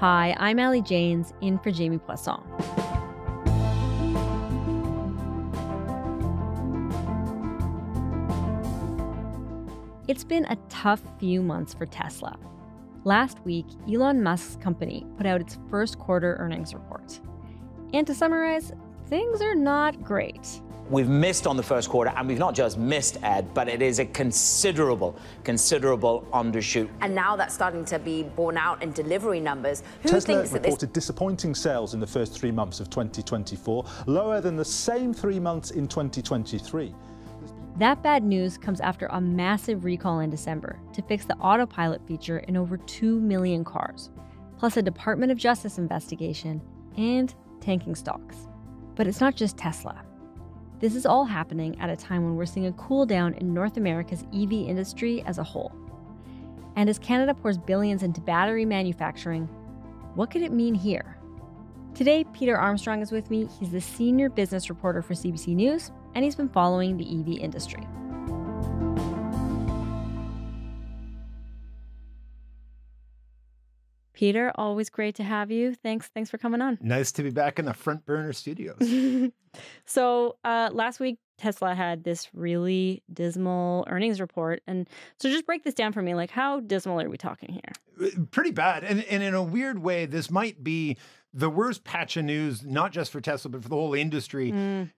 Hi, I'm Allie Janes, in for Jamie Poisson. It's been a tough few months for Tesla. Last week, Elon Musk's company put out its first quarter earnings report. And to summarize, things are not great. We've missed on the first quarter, and we've not just missed, Ed, but it is a considerable undershoot. And now that's starting to be borne out in delivery numbers. Tesla reported disappointing sales in the first 3 months of 2024, lower than the same 3 months in 2023. That bad news comes after a massive recall in December to fix the autopilot feature in over 2 million cars, plus a Department of Justice investigation and tanking stocks. But it's not just Tesla. This is all happening at a time when we're seeing a cool down in North America's EV industry as a whole. And as Canada pours billions into battery manufacturing, what could it mean here? Today, Peter Armstrong is with me. He's the senior business reporter for CBC News, and he's been following the EV industry. Peter, always great to have you. Thanks for coming on. Nice to be back in the Front Burner Studios. So last week, Tesla had this really dismal earnings report. And so just break this down for me. Like, how dismal are we talking here? Pretty bad. And in a weird way, this might be the worst patch of news, not just for Tesla, but for the whole industry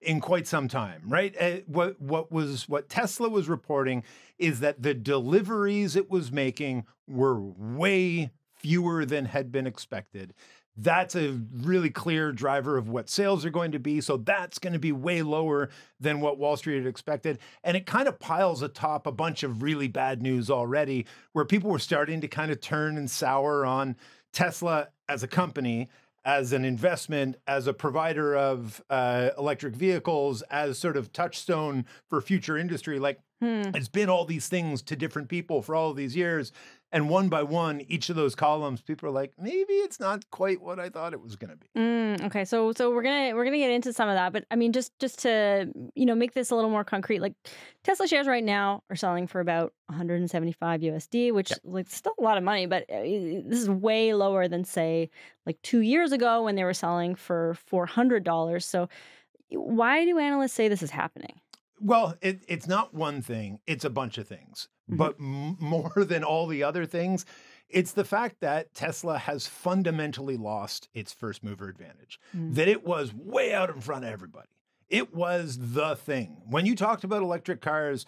in quite some time, right? What Tesla was reporting is that the deliveries it was making were way fewer than had been expected. That's a really clear driver of what sales are going to be. So that's going to be way lower than what Wall Street had expected. And it kind of piles atop a bunch of really bad news already, where people were starting to kind of turn and sour on Tesla as a company, as an investment, as a provider of electric vehicles, as sort of touchstone for future industry. Like, it's been all these things to different people for all of these years. And one by one, each of those columns, people are like, maybe it's not quite what I thought it was going to be. Okay, so we're gonna get into some of that, but I mean, just to make this a little more concrete, like Tesla shares right now are selling for about 175 USD, which like still a lot of money, but this is way lower than say like 2 years ago when they were selling for $400. So why do analysts say this is happening? Well, it's not one thing, it's a bunch of things. But more than all the other things, it's the fact that Tesla has fundamentally lost its first mover advantage, that it was way out in front of everybody. It was the thing. When you talked about electric cars,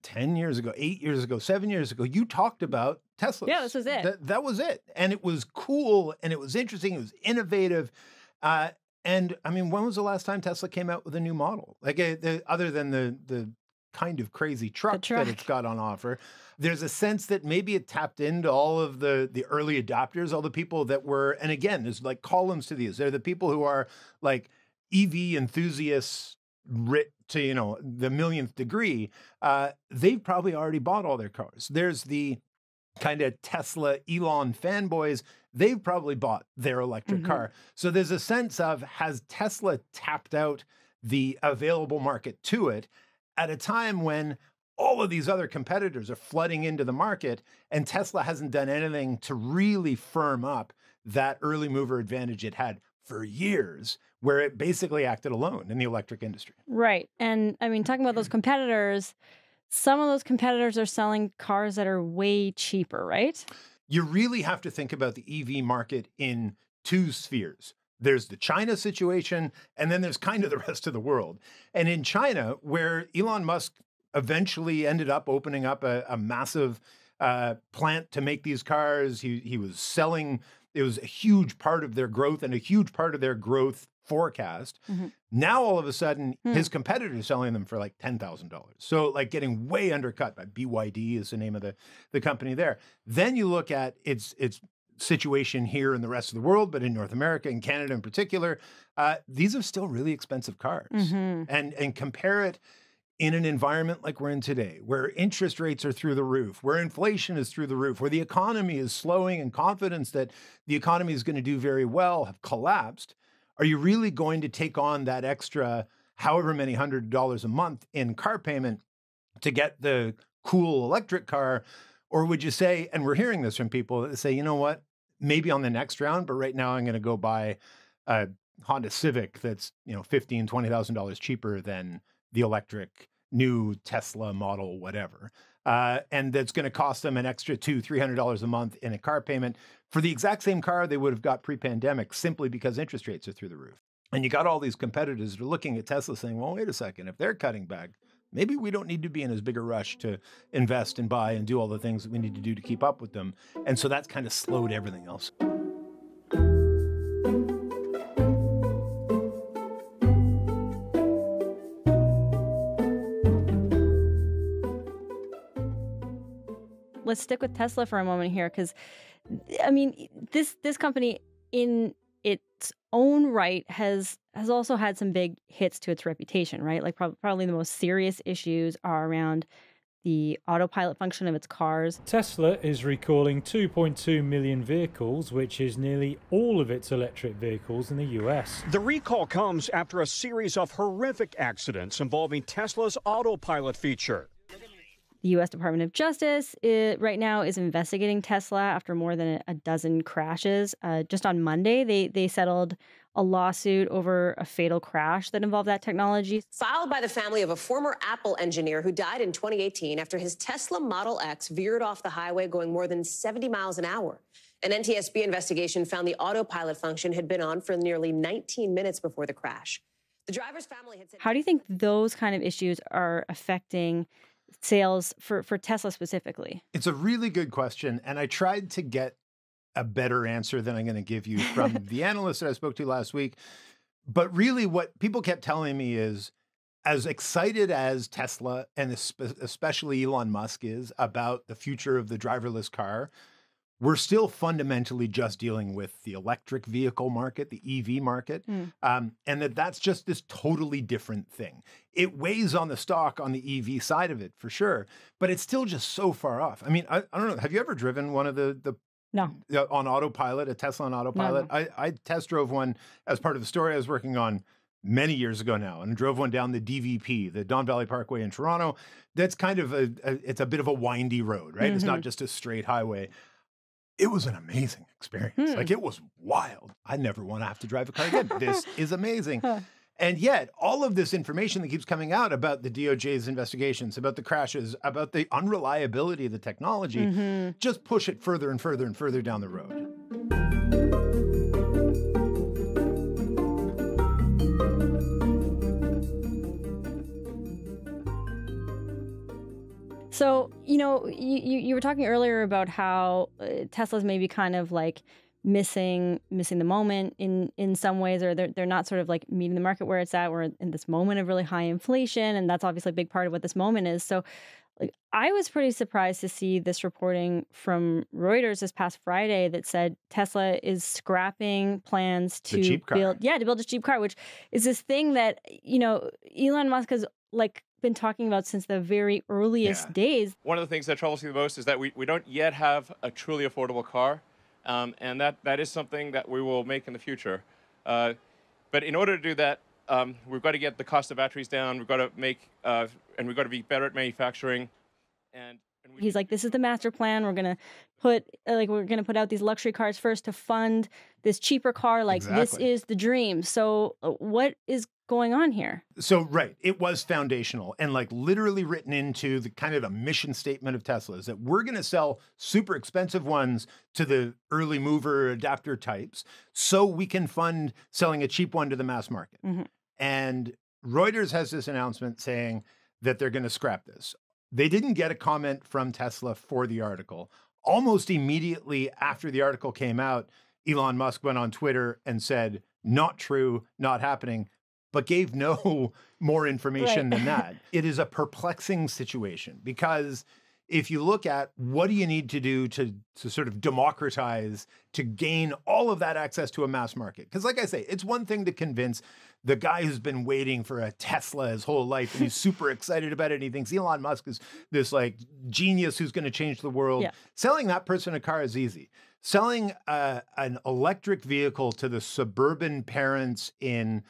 10 years ago, 8 years ago, 7 years ago, you talked about Tesla. Yeah, this was it. That was it. And it was cool and it was interesting. It was innovative. And I mean, when was the last time Tesla came out with a new model? Like other than the kind of crazy truck that it's got on offer, there's a sense that maybe it tapped into all of the early adopters, all the people that were, and again, there's like columns to these. They're the people who are like EV enthusiasts writ to, the millionth degree. They've probably already bought all their cars. There's the kind of Tesla Elon fanboys. They've probably bought their electric car. So there's a sense of, has Tesla tapped out the available market to it at a time when all of these other competitors are flooding into the market and Tesla hasn't done anything to really firm up that early mover advantage it had for years, where it basically acted alone in the electric industry. Right. And I mean, talking about those competitors, some of those competitors are selling cars that are way cheaper, right? You really have to think about the EV market in two spheres. There's the China situation, and then there's kind of the rest of the world. And in China, where Elon Musk eventually ended up opening up a massive plant to make these cars, he was selling. It was a huge part of their growth and a huge part of their growth forecast. Now, all of a sudden, his competitors selling them for like $10,000. So like getting way undercut by BYD is the name of the company there. Then you look at its situation here in the rest of the world, but in North America and Canada in particular, these are still really expensive cars. And compare it in an environment like we're in today, where interest rates are through the roof, where inflation is through the roof, where the economy is slowing and confidence that the economy is going to do very well have collapsed. Are you really going to take on that extra however many $100 a month in car payment to get the cool electric car? Or would you say, and we're hearing this from people that say, you know what, maybe on the next round, but right now I'm going to go buy a Honda Civic that's, $15,000, $20,000 cheaper than the electric new Tesla model, whatever. And that's going to cost them an extra $200, $300 a month in a car payment for the exact same car they would have got pre-pandemic, simply because interest rates are through the roof. And you got all these competitors that are looking at Tesla saying, well, wait a second, if they're cutting back, maybe we don't need to be in as big a rush to invest and buy and do all the things that we need to do to keep up with them. And so that's kind of slowed everything else. Let's stick with Tesla for a moment here, because, I mean, this company in its own right has also had some big hits to its reputation, right? Like probably the most serious issues are around the autopilot function of its cars. Tesla is recalling 2.2 million vehicles, which is nearly all of its electric vehicles in the US. The recall comes after a series of horrific accidents involving Tesla's autopilot feature. The U.S. Department of Justice right now is investigating Tesla after more than a dozen crashes. Just on Monday, they settled a lawsuit over a fatal crash that involved that technology. Filed by the family of a former Apple engineer who died in 2018 after his Tesla Model X veered off the highway going more than 70 miles an hour. An NTSB investigation found the autopilot function had been on for nearly 19 minutes before the crash. The driver's family had said... How do you think those kind of issues are affecting sales for Tesla specifically? It's a really good question. And I tried to get a better answer than I'm going to give you from the analyst that I spoke to last week. But really what people kept telling me is, as excited as Tesla and especially Elon Musk is about the future of the driverless car, we're still fundamentally just dealing with the electric vehicle market, the EV market, and that's just this totally different thing. It weighs on the stock on the EV side of it for sure, but it's still just so far off. I mean, I don't know. Have you ever driven one of the No. On autopilot, a Tesla on autopilot? No. I test drove one as part of the story I was working on many years ago now, and drove one down the DVP, the Don Valley Parkway in Toronto. That's kind of it's a bit of a windy road, right? Mm-hmm. It's not just a straight highway. It was an amazing experience. Like, it was wild. I never want to have to drive a car again. This is amazing. And yet, all of this information that keeps coming out about the DOJ's investigations, about the crashes, about the unreliability of the technology, just push it further and further and further down the road. So, you were talking earlier about how Tesla's maybe kind of like missing the moment in some ways, or they're not sort of like meeting the market where it's at. We're in this moment of really high inflation, and that's obviously a big part of what this moment is. So, like, I was pretty surprised to see this reporting from Reuters this past Friday that said Tesla is scrapping plans to build a cheap car, which is this thing that, Elon Musk has been talking about since the very earliest days. One of the things that troubles me the most is that we don't yet have a truly affordable car, and that is something that we will make in the future. But in order to do that, we've got to get the cost of batteries down. We've got to and we've got to be better at manufacturing. And he's like, this is the master plan. We're gonna put out these luxury cars first to fund this cheaper car. This is the dream. So what is going on here? So, right. It was foundational and literally written into the kind of the mission statement of Tesla is that we're going to sell super expensive ones to the early mover adapter types so we can fund selling a cheap one to the mass market. Mm-hmm. And Reuters has this announcement saying that they're going to scrap this. They didn't get a comment from Tesla for the article. Almost immediately after the article came out, Elon Musk went on Twitter and said, not true, not happening, but gave no more information than that. It is a perplexing situation because if you look at what do you need to do to sort of democratize, to gain all of that access to a mass market? Because like I say, it's one thing to convince the guy who's been waiting for a Tesla his whole life and he's super excited about it and he thinks Elon Musk is this genius who's going to change the world. Yeah. Selling that person a car is easy. Selling an electric vehicle to the suburban parents in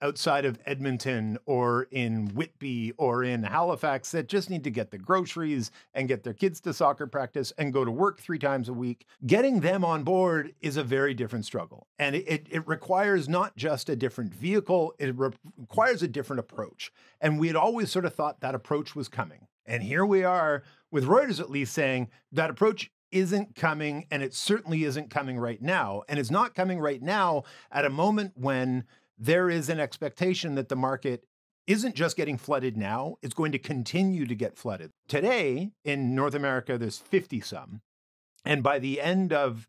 outside of Edmonton or in Whitby or in Halifax that just need to get the groceries and get their kids to soccer practice and go to work 3 times a week. Getting them on board is a very different struggle. And it requires not just a different vehicle, it requires a different approach. And we had always sort of thought that approach was coming. And here we are with Reuters at least saying that approach isn't coming, and it certainly isn't coming right now. And it's not coming right now at a moment when there is an expectation that the market isn't just getting flooded now, it's going to continue to get flooded. Today in North America, there's 50 some. And by the end of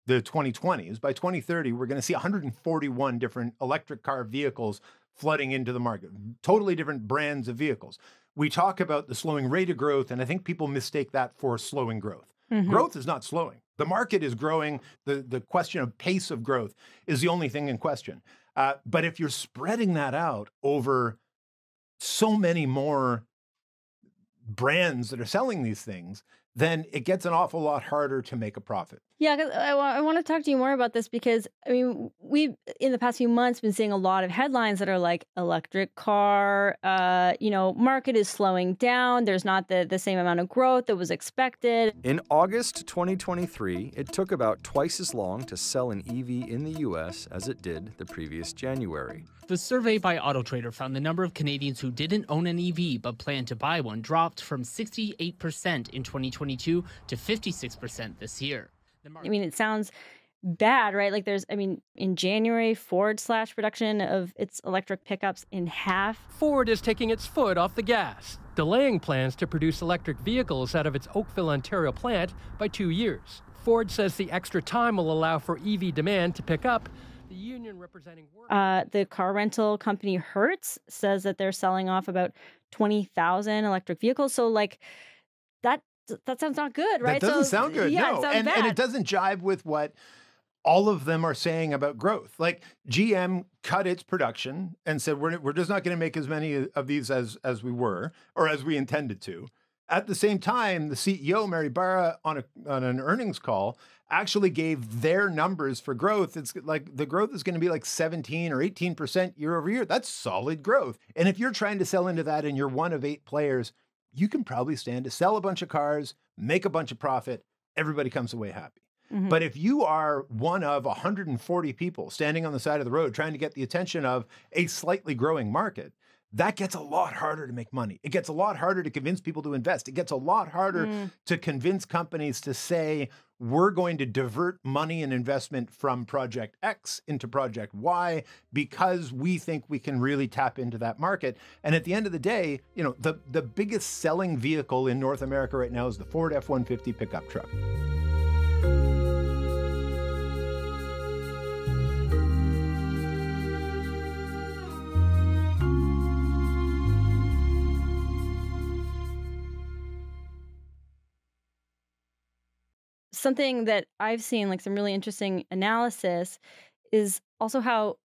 the 2020s, by 2030, we're going to see 141 different electric car vehicles flooding into the market, totally different brands of vehicles. We talk about the slowing rate of growth, and I think people mistake that for slowing growth. Mm-hmm. Growth is not slowing. The market is growing. The question of pace of growth is the only thing in question. But if you're spreading that out over so many more brands that are selling these things, then it gets an awful lot harder to make a profit. Yeah, because I want to talk to you more about this because, I mean, we've, in the past few months, been seeing a lot of headlines that are like electric car, market is slowing down. There's not the same amount of growth that was expected. In August 2023, it took about twice as long to sell an EV in the U.S. as it did the previous January. The survey by AutoTrader found the number of Canadians who didn't own an EV but planned to buy one dropped from 68% in 2022 to 56% this year. I mean, it sounds bad, right? Like in January, Ford slashed production of its electric pickups in half. Ford is taking its foot off the gas, delaying plans to produce electric vehicles out of its Oakville, Ontario plant by 2 years. Ford says the extra time will allow for EV demand to pick up. The union representing the car rental company Hertz says that they're selling off about 20,000 electric vehicles. So that sounds not good, right? That doesn't sound good, yeah, no. It sounds and it doesn't jive with what all of them are saying about growth. Like GM cut its production and said, we're just not going to make as many of these as we were or as we intended to. At the same time, the CEO, Mary Barra, on an earnings call, actually gave their numbers for growth. It's like the growth is going to be like 17 or 18% year over year. That's solid growth. And if you're trying to sell into that and you're one of 8 players, you can probably stand to sell a bunch of cars, make a bunch of profit. Everybody comes away happy. Mm-hmm. But if you are one of 140 people standing on the side of the road trying to get the attention of a slightly growing market, that gets a lot harder to make money. It gets a lot harder to convince people to invest. It gets a lot harder to convince companies to say, we're going to divert money and investment from Project X into Project Y because we think we can really tap into that market. And at the end of the day, the biggest selling vehicle in North America right now is the Ford F-150 pickup truck. Something that I've seen, like some really interesting analysis, is also how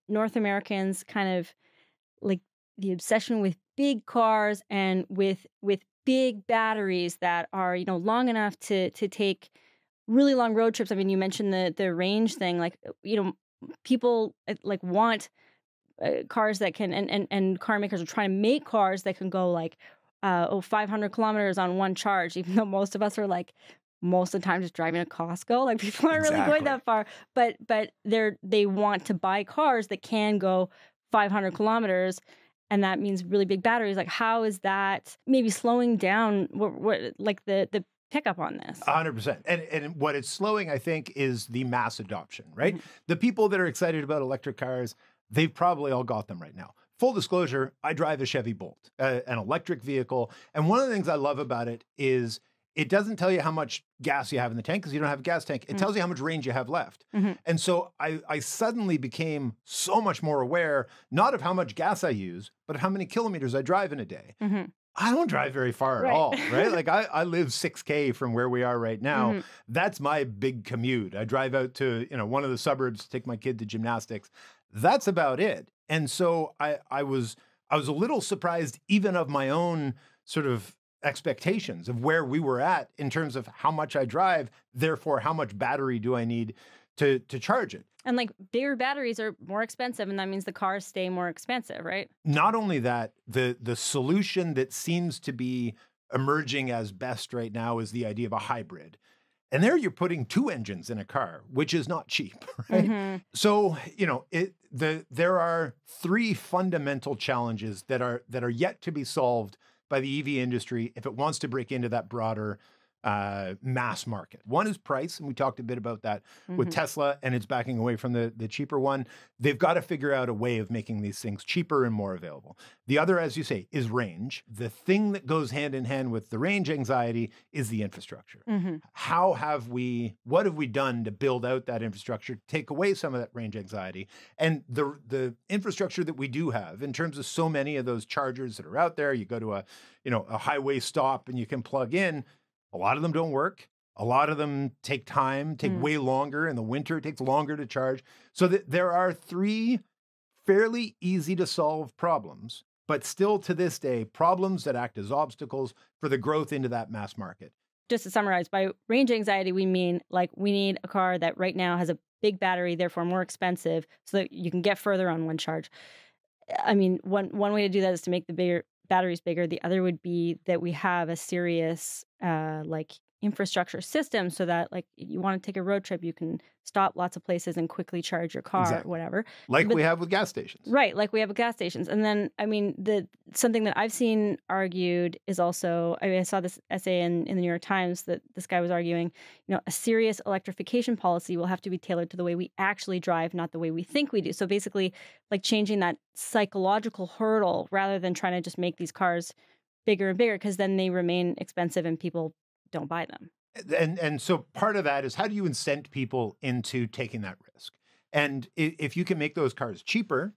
North Americans kind of like the obsession with big cars and with big batteries that are long enough to take really long road trips. I mean, you mentioned the range thing, like people like want cars that can and car makers are trying to make cars that can go like 500 kilometers on one charge, even though most of us are like most of the time just driving to Costco. Like people aren't really going that far, but they want to buy cars that can go 500 kilometers. And that means really big batteries. Like, how is that maybe slowing down what like the pickup on this? 100%. And what it's slowing, I think, is the mass adoption, right? Mm-hmm. The people that are excited about electric cars, they've probably all got them right now. Full disclosure, I drive a Chevy Bolt, an electric vehicle. And one of the things I love about it is it doesn't tell you how much gas you have in the tank because you don't have a gas tank. It tells you how much range you have left. Mm-hmm. And so I suddenly became so much more aware, not of how much gas I use, but of how many kilometers I drive in a day. Mm-hmm. I don't drive very far at all, right? Like I live 6K from where we are right now. Mm-hmm. That's my big commute. I drive out to, one of the suburbs to take my kid to gymnastics. That's about it. And so I was a little surprised even of my own sort of expectations of where we were at in terms of how much I drive, therefore how much battery do I need to charge it. And like bigger batteries are more expensive, and that means the cars stay more expensive, right? Not only that, the solution that seems to be emerging as best right now is the idea of a hybrid. And there you're putting two engines in a car, which is not cheap, right? So, there are three fundamental challenges that are yet to be solved by the EV industry if it wants to break into that broader mass market. One is price, and we talked a bit about that with Tesla, and it's backing away from the cheaper one. They've got to figure out a way of making these things cheaper and more available. The other, as you say, is range. The thing that goes hand in hand with the range anxiety is the infrastructure. What have we done to build out that infrastructure, take away some of that range anxiety? And the infrastructure that we do have, in terms of so many of those chargers that are out there, you go to a highway stop and you can plug in. A lot of them don't work. A lot of them take time, take way longer. In the winter, it takes longer to charge. So there are three fairly easy to solve problems, but still to this day, problems that act as obstacles for the growth into that mass market. Just to summarize, by range anxiety, we mean like we need a car that right now has a big battery, therefore more expensive, so that you can get further on one charge. I mean, one way to do that is to make the batteries bigger. The other would be that we have a serious infrastructure system so that like you want to take a road trip, you can stop lots of places and quickly charge your car, whatever. But we have with gas stations. Right, like we have with gas stations. And then, I mean, something that I've seen argued is also, I saw this essay in the New York Times that this guy was arguing, a serious electrification policy will have to be tailored to the way we actually drive, not the way we think we do. So basically, like changing that psychological hurdle rather than trying to just make these cars bigger and bigger, because then they remain expensive and people don't buy them. And so part of that is how do you incent people into taking that risk? And if you can make those cars cheaper,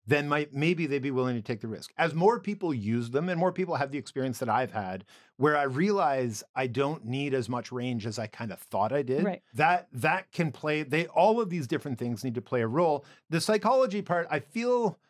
then maybe they'd be willing to take the risk. As more people use them and more people have the experience that I've had, where I realize I don't need as much range as I kind of thought I did, that can play, all of these different things need to play a role. The psychology part, I feel,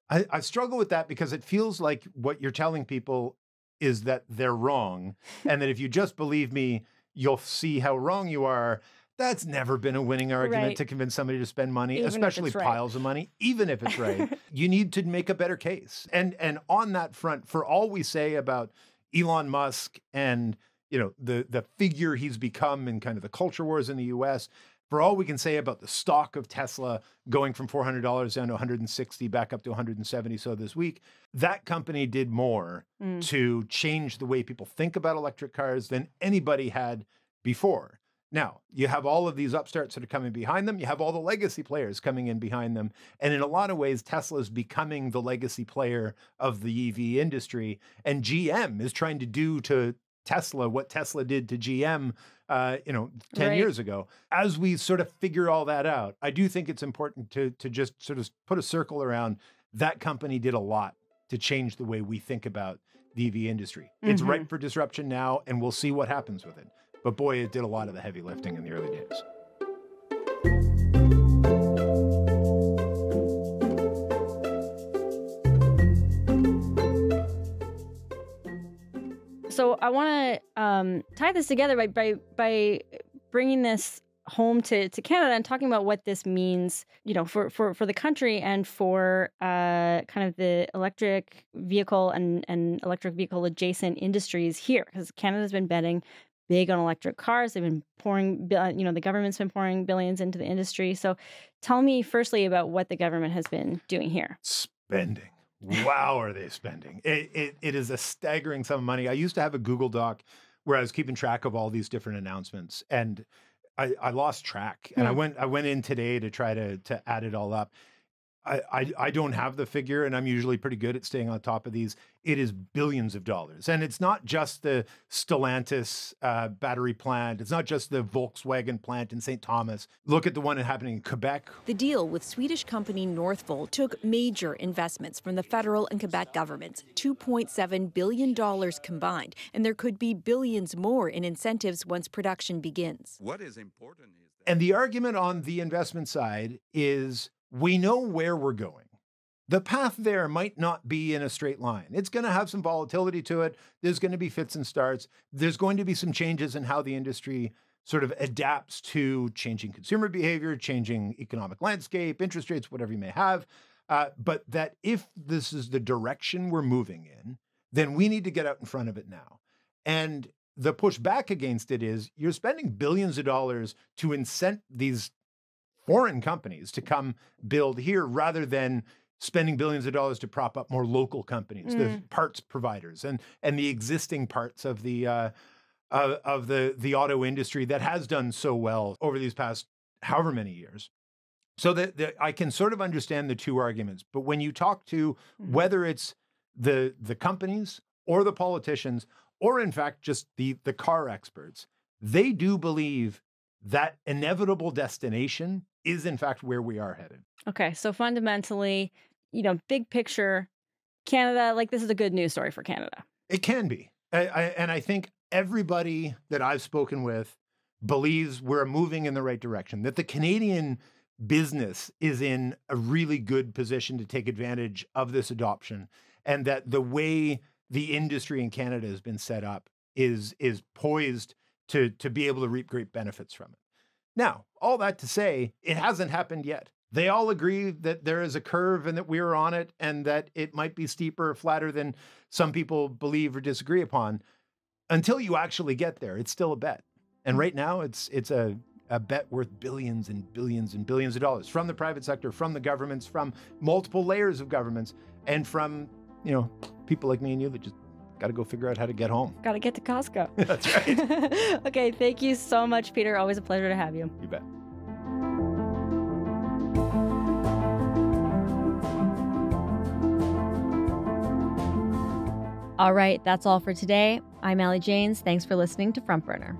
I struggle with that because it feels like what you're telling people is that they're wrong, and that if you just believe me, you'll see how wrong you are. That's never been a winning argument to convince somebody to spend money, even especially piles of money, even if it's right. You need to make a better case. And on that front, for all we say about Elon Musk and the figure he's become in kind of the culture wars in the US, for all we can say about the stock of Tesla going from $400 down to $160, back up to $170 so this week, that company did more to change the way people think about electric cars than anybody had before. Now, you have all of these upstarts that are coming behind them. You have all the legacy players coming in behind them. And in a lot of ways, Tesla is becoming the legacy player of the EV industry. And GM is trying to do to Tesla what Tesla did to GM 10 years ago. As we sort of figure all that out, I do think it's important to just sort of put a circle around that company did a lot to change the way we think about the EV industry. It's ripe for disruption now, and we'll see what happens with it. But boy, it did a lot of the heavy lifting in the early days. So I want to tie this together by bringing this home to Canada and talking about what this means, for the country and for kind of the electric vehicle and electric vehicle adjacent industries here, because Canada's been betting big on electric cars. They've been pouring, the government's been pouring billions into the industry. So tell me firstly about what the government has been doing here. Spending. Wow, are they spending? It is a staggering sum of money. I used to have a Google Doc where I was keeping track of all these different announcements, and I lost track. And I went in today to try to add it all up. I don't have the figure, and I'm usually pretty good at staying on top of these. It is billions of dollars. And it's not just the Stellantis battery plant. It's not just the Volkswagen plant in St. Thomas. Look at the one happening in Quebec. The deal with Swedish company Northvolt took major investments from the federal and Quebec governments, $2.7 billion combined. And there could be billions more in incentives once production begins. What is important is that... And the argument on the investment side is we know where we're going. The path there might not be in a straight line. It's going to have some volatility to it. There's going to be fits and starts. There's going to be some changes in how the industry sort of adapts to changing consumer behavior, changing economic landscape, interest rates, whatever you may have. But that if this is the direction we're moving in, then we need to get out in front of it now. And the pushback against it is you're spending billions of dollars to incent these foreign companies to come build here rather than spending billions of dollars to prop up more local companies, the parts providers and the existing parts of the auto industry that has done so well over these past however many years. So that I can sort of understand the two arguments, but when you talk to whether it's the companies or the politicians, or in fact just the car experts, they do believe that inevitable destination is in fact where we are headed. Okay, so fundamentally, big picture, Canada, like this is a good news story for Canada. It can be. And I think everybody that I've spoken with believes we're moving in the right direction, that the Canadian business is in a really good position to take advantage of this adoption, and that the way the industry in Canada has been set up is poised to be able to reap great benefits from it. Now, all that to say, it hasn't happened yet. They all agree that there is a curve and that we're on it and that it might be steeper or flatter than some people believe or disagree upon. Until you actually get there, it's still a bet. And right now, it's a bet worth billions and billions and billions of dollars from the private sector, from the governments, from multiple layers of governments, and from, people like me and you that just got to go figure out how to get home. Got to get to Costco. That's right. Okay, thank you so much, Peter. Always a pleasure to have you. You bet. All right, that's all for today. I'm Allie Janes. Thanks for listening to Front Burner.